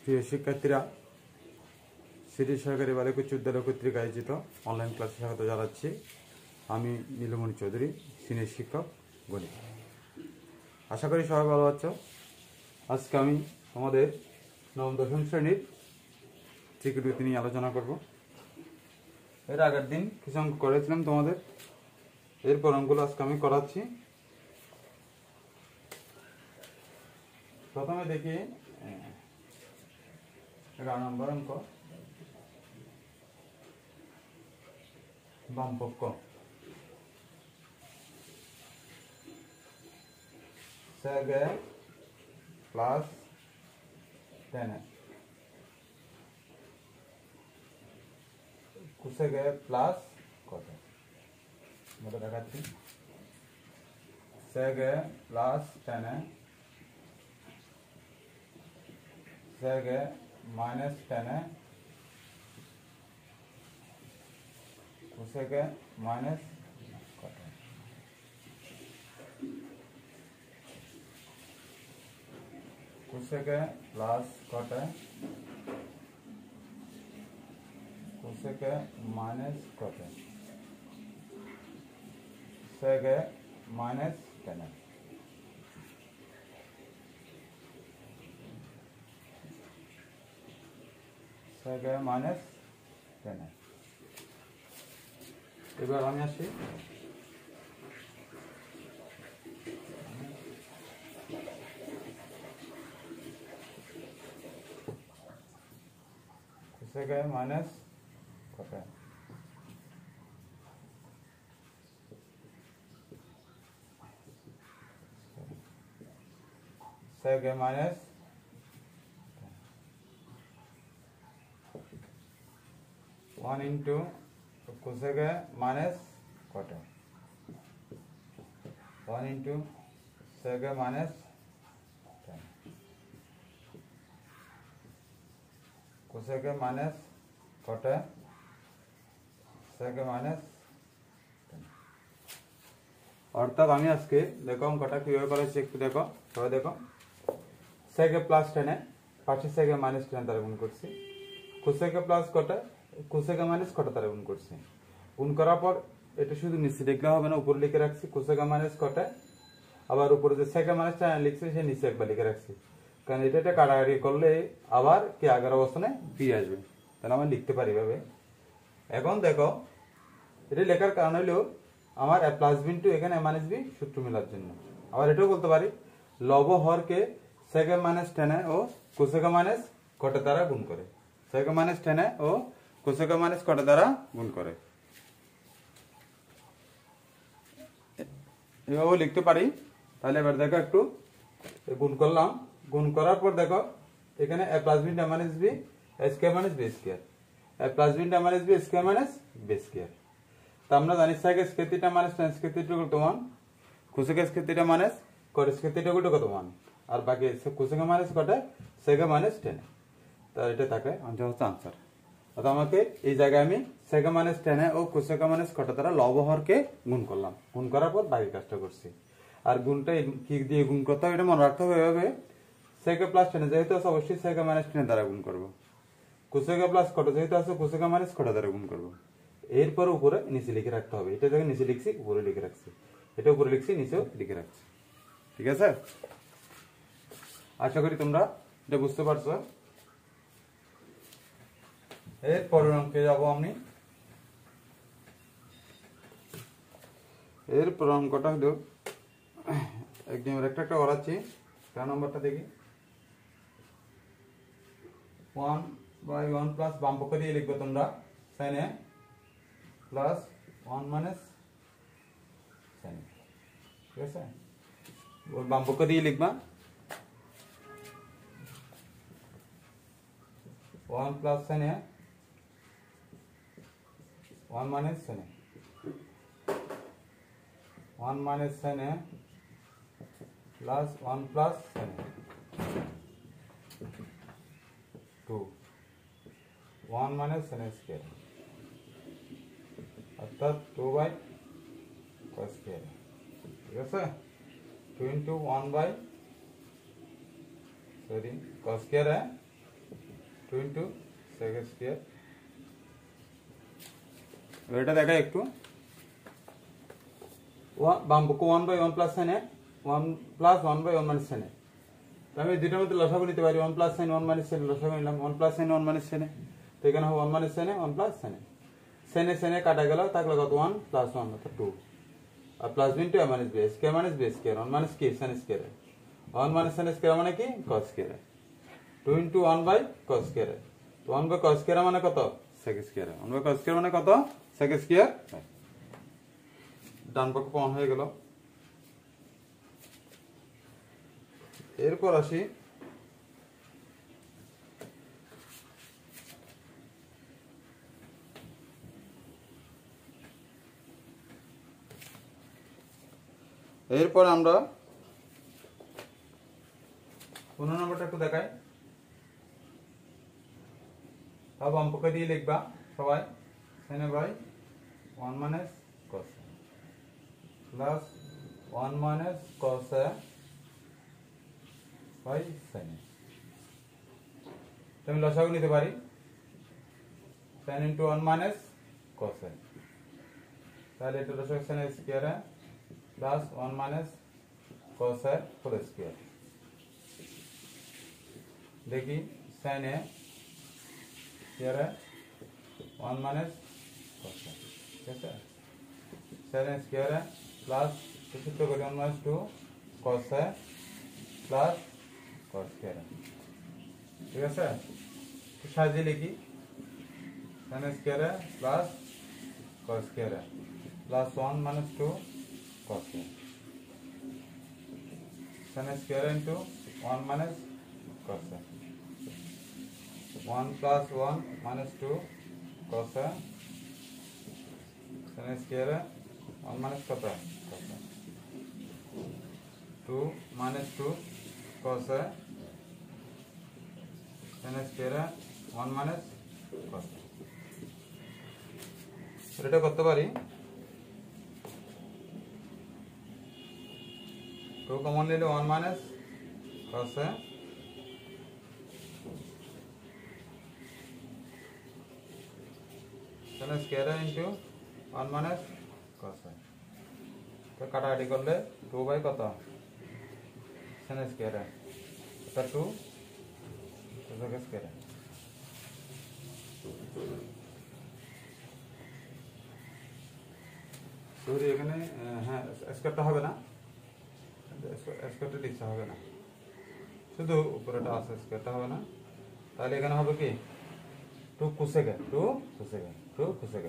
প্রিয় শিক্ষার্থীরা, সিটি সরকারি বালিকা উচ্চ বিদ্যালয় কর্তৃক আয়োজিত অনলাইন ক্লাসে স্বাগত জানাচ্ছি। আমি নীলমণি চৌধুরী, সিনিয়র শিক্ষক গণিত। আশা করি সবাই ভালো আছো। আজকে আমি আমাদের নবম দশম শ্রেণীর ত্রিকোণমিতি নিয়ে আলোচনা করব। এর আগের দিন কিছু অঙ্ক করেছিলাম তোমাদের, এরপর অঙ্কগুলো আজকে আমি করাচ্ছি। প্রথমে দেখি 11 নম্বর অঙ্ক, বামপক্ষ। sec a plus tan a cosec a plus cot a। मैं দেখাচ্ছি sec a plus tan a, sec a minus tan a, cosec a minus cot a। cosec a plus cot a, cosec a minus cot a, sec a minus tan a। sec a minus tan a। এবার আমি আসি sec a minus cot a। sec a minus 1 into cosec a minus cot a, 1 into sec a minus tan, cosec a minus cot a, sec a minus tan। অর্থাৎ আমি আজকে দেখো অঙ্কটা কিভাবে করেছি একটু দেখো, সবাই দেখো। sec a plus tan a পাশে sec a minus tan দ্বারা গুণ করছি, cosec a plus cot a cosec a minus cot a দ্বারা গুণ করছি। গুণ করার পর এটা শুধু নিচে লিখলে হবে না, উপরে লিখে রাখছি cosec a minus cot a, আবার উপরে যে sec a minus tan লিখছি সে নিচে একবার লিখে রাখছি, কারণ এটা কাটাকাটি করলে আবার কি আগের অবস্থানে ফিরে আসবে, তাহলে আমরা লিখতে পারি ভাবে। এখন দেখো এটা লেখার কারণ হলো আমার a প্লাস বি ইন্টু এখানে a মাইনাস বি সূত্র মেলার জন্য। আবার এটাও বলতে পারি লব হরকে sec a minus tan a O cosec a minus cot a দ্বারা গুণ করে, sec a minus tan a O cosec a minus cot a দ্বারা গুণ করে, এভাবে লিখতে পারি। তাহলে এবার দেখো একটু গুণ করলাম, গুণ করার পর দেখো এখানে a plus B into a minus B a square minus B square, a plus B into a minus B square minus B square. তো আমরা জানি sec a square theta minus tan square theta equal to 1, cosec a square theta minus cot square theta equal to কত 1, আর বাকি cosec a minus cot a sec a minus tan। তো এটা থাকে answer. অর্থাৎ আমাকে এই জায়গায় আমি sec a minus tan a O cosec a minus cot a দ্বারা লব হরকে গুণ করলাম, গুণ করার পর বাকি কাজটা করছি। আর গুণটা কি দিয়ে গুণ করতে হবে এটা মনে রাখতে হবে এভাবে, sec a plus tan a যেহেতু আছে অবশ্যই sec a minus tan a দ্বারা গুণ করব, cosec a plus cot a যেহেতু আছে cosec a minus cot a দ্বারা গুণ করব। এরপর উপরে নিচে লিখে রাখতে হবে, এটা যখন নিচে লিখছি উপরে লিখে রাখছি, এটা উপরে লিখছি নিচেও লিখে রাখছি। ঠিক আছে, আশা করি তোমরা এটা বুঝতে পারছো। এর পরের অঙ্কে যাব আমি। এর পরের অঙ্কটা হলো একদম একটা করাচ্ছি। 4 নম্বরটা দেখি 1/1 প্লাস বাম পক্ষ দিয়ে লিখবে তোমরা sin a plus 1 minus sin a। ঠিক আছে, ওর বাম পক্ষ দিয়ে লিখবা 1 plus sin a 1 minus sin a, 1 minus sin a plus 1 plus sin a, 2 1 minus sin a square, অর্থাৎ 2 by cos square। ঠিক আছে, 2 into 1 by cos square है 2 into sec square এটা দেখা একটু বাম পক্ষ 1 by 1 plus sin a 1 plus 1 by 1 minus sin a আমি দুইটার মধ্যে লসাগু নিতে পারি 1 plus sin 1 minus sin লসাগু নিলাম 1 plus sin 1 minus sin তো এখানে হবে 1 minus sin a 1 plus sin a sin a কাটা গেল থাকলো কত 1 plus 1 অর্থাৎ 2 আর plus b into a minus b square minus b square 1 minus কি sin square 1 minus sin square মানে কি cos square 2 into 1 by cos square তো 1 by cos square মানে কত sec square 1 by cos square মানে কত sec square ডান পক্ষ কোণ হয়ে গেল এরপর আসি এরপর আমরা 15 নম্বরটা একটু দেখাই अब हम पक्का দিয়ে লিখবা সবাই sin by 1 minus cos plus 1 minus cos by sin তুমি লসাগু নিতে পারি sin into 1 minus cos তাহলে এটা লসাগু sin square plus 1 minus cos whole square देखिए sin a स्क्वायर है 1 minus cos कैसे sin a स्क्वायर है प्लस सूत्र करें 1 minus 2 cos है प्लस cos स्क्वायर है ठीक है सर तो साजिए लिखी sin a स्क्वायर है प्लस cos स्क्वायर है प्लस 1 minus 2 cos है sin a square into 1 minus cos है 1 plus 1 minus 2 cos है sin square है 1 minus कत है cos है 2 minus 2 cos है sin square है 1 minus cos है এটা করতে পারি 2 কমন নিলে 1 minus cos है sin square into 1 minus cos तो काटाकाटी करले 2 by कत sin square এটা 2 cos square সরি এখানে হ্যাঁ স্কয়ারটা হবে না স্কয়ারটা লিখতে হবে না শুধু উপরেটা আছে স্কয়ারটা হবে না তাহলে এখানে হবে কি 2 cosec 2 cosec 2 cosec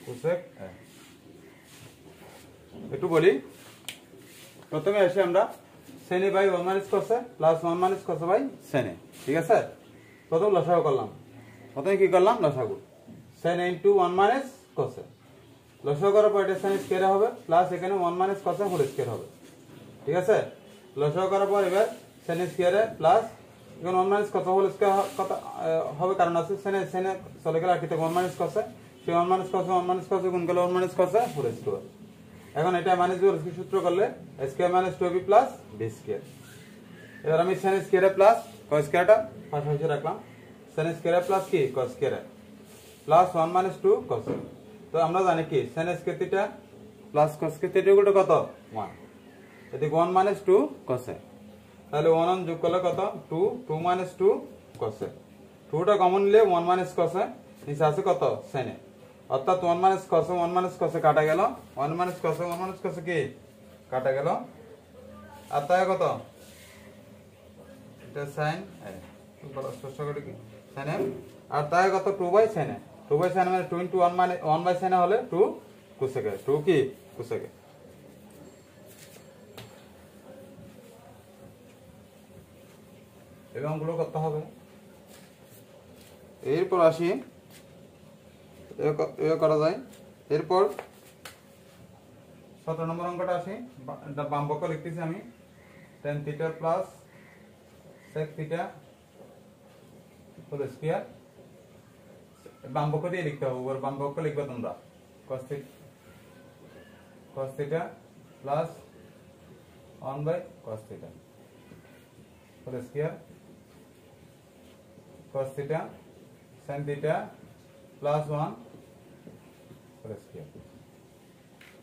cosec একটু বলি প্রথমে এসে আমরা sin a by 1 minus cos plus 1 minus cos by sin a ঠিক আছে প্রথম লসাগু করলাম প্রথমে কি করলাম লসাগু sin a into 1 minus cos লসাগু করার পর এটা sin স্কয়ার হবে প্লাস এখানে 1 minus cos হোল স্কয়ার হবে ঠিক আছে লসাগু করার পর এবার sin স্কয়ার প্লাস এখন 1 minus cos হোল স্কয়ার কত হবে কারণ আছে sin চলে গেল আর কি 1 minus cos সেই 1 minus cos গুণ করলে 1 minus cos হোল স্কয়ার এখন এটা মাইনাস বি হোল স্কয়ার সূত্র করলে square minus 2b plus B square এবার আমি sin স্কয়ার প্লাস cos স্কয়ারটা পাশাপাশি রাখলাম sin স্কয়ার প্লাস কি cos square plus 1 minus 2 cos তো আমরা জানি কি sin square theta plus cos square theta গুলো কত 1 এদিকে 1 minus 2 cos তাহলে 1 যোগ করলে কত 2 minus 2 cos 2টা কমন নিলে 1 minus cos নিচে আছে কত sin অর্থাৎ 1 minus cos কাটা গেল 1 minus cos কি কাটা গেল আর তাই কত এটা sin বড় স্পষ্ট করে কি sin আর তাই কত 2 by sin 2 by sin মানে 2 into 1 মানে 1 by sin হলে 2 cosec 2 কি cosec এবং গুলো করতে হবে এরপর আসি এ করা যায় এরপর 17 নম্বর অঙ্কটা আসি বাম পক্ষ লিখতেছি আমি tan theta plus sec theta whole square বাম পক্ষ দিয়ে লিখতে হবে ওর বাম পক্ষ লিখবে তোমরা cos theta plus 1 by cos theta whole square cos theta sin theta plus 1 whole square.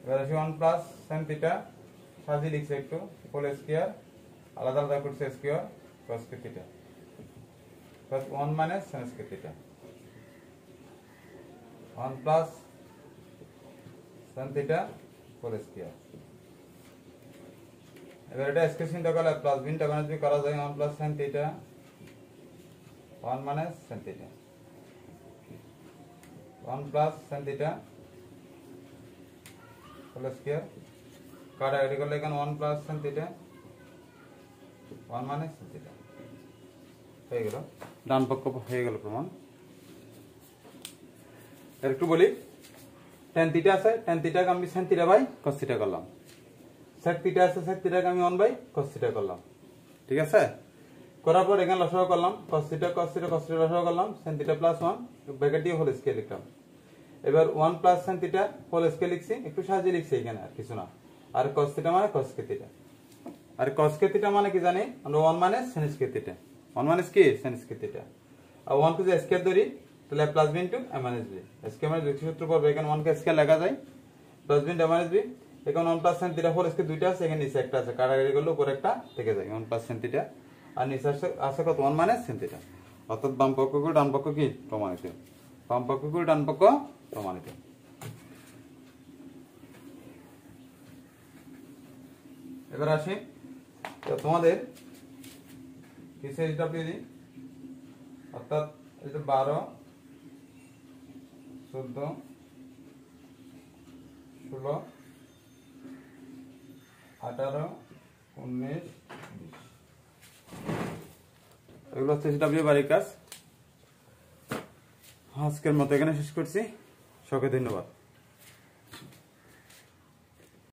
এবার আসি 1 plus sin theta সাজিয়ে লিখছি একটু whole square আলাদা আলাদা করছে square cos theta plus 1 minus sin theta 1 plus sin theta whole square. এবার এটা স্কেচিংটা করলে প্লাস বিনটা মাইনাস বি করা যায় 1 plus sin theta 1 minus sin theta 1 plus sin theta whole square কাটাকাটি করলে এখানে 1 plus sin theta 1 minus sin theta হয়ে গেল ডান পক্ষ হয়ে গেল প্রমাণ। এর একটু বলি tan theta আছে tan theta কে আমি sin theta by cos theta করলাম, sec theta আছে sec theta কে আমি 1 বাই cos theta করলাম, ঠিক আছে। করার পর এখানে লসাগু করলাম cos theta cos theta cos theta লসাগু করলাম sin theta plus 1 ব্র্যাকেট দিয়ে হোল স্কয়ার লিখলাম। এবার 1 plus sin theta whole square লিখছি, একটু সাজিয়ে লিখছি এখানে আর কিছু না। আর cos theta মানে cos theta, আর cos theta মানে কি জানি আমরা 1 minus sin theta 1 minus কি sin theta আর 1 কে যে স্কয়ার ধরি তাহলে plus B into a minus b square মানে যুক্তি সূত্র পড়বে এখানে 1 কে স্কয়ার লেখা যায় plus B into a minus b এখানে 1 plus sin theta whole square দুইটা আছে এখানে নিচে একটা আছে কাটাকাটি করলে উপরে একটা থেকে যায় 1 plus sin theta আর নিচে আছে কত 1 minus sin theta অর্থাৎ বাম পক্ষ গুণ ডান পক্ষ কি প্রমাণিত, বাম পক্ষ গুণ ডান পক্ষ প্রমাণিত। এবার আসি তো তোমাদের কিসে ডব্লিউ দি অর্থাৎ এটা 12 14 16 18 19 20 এগুলো হচ্ছে ডব্লিউ বাড়ির কাজ। আজকের মতো এখানে শেষ করছি, সকলকে ধন্যবাদ।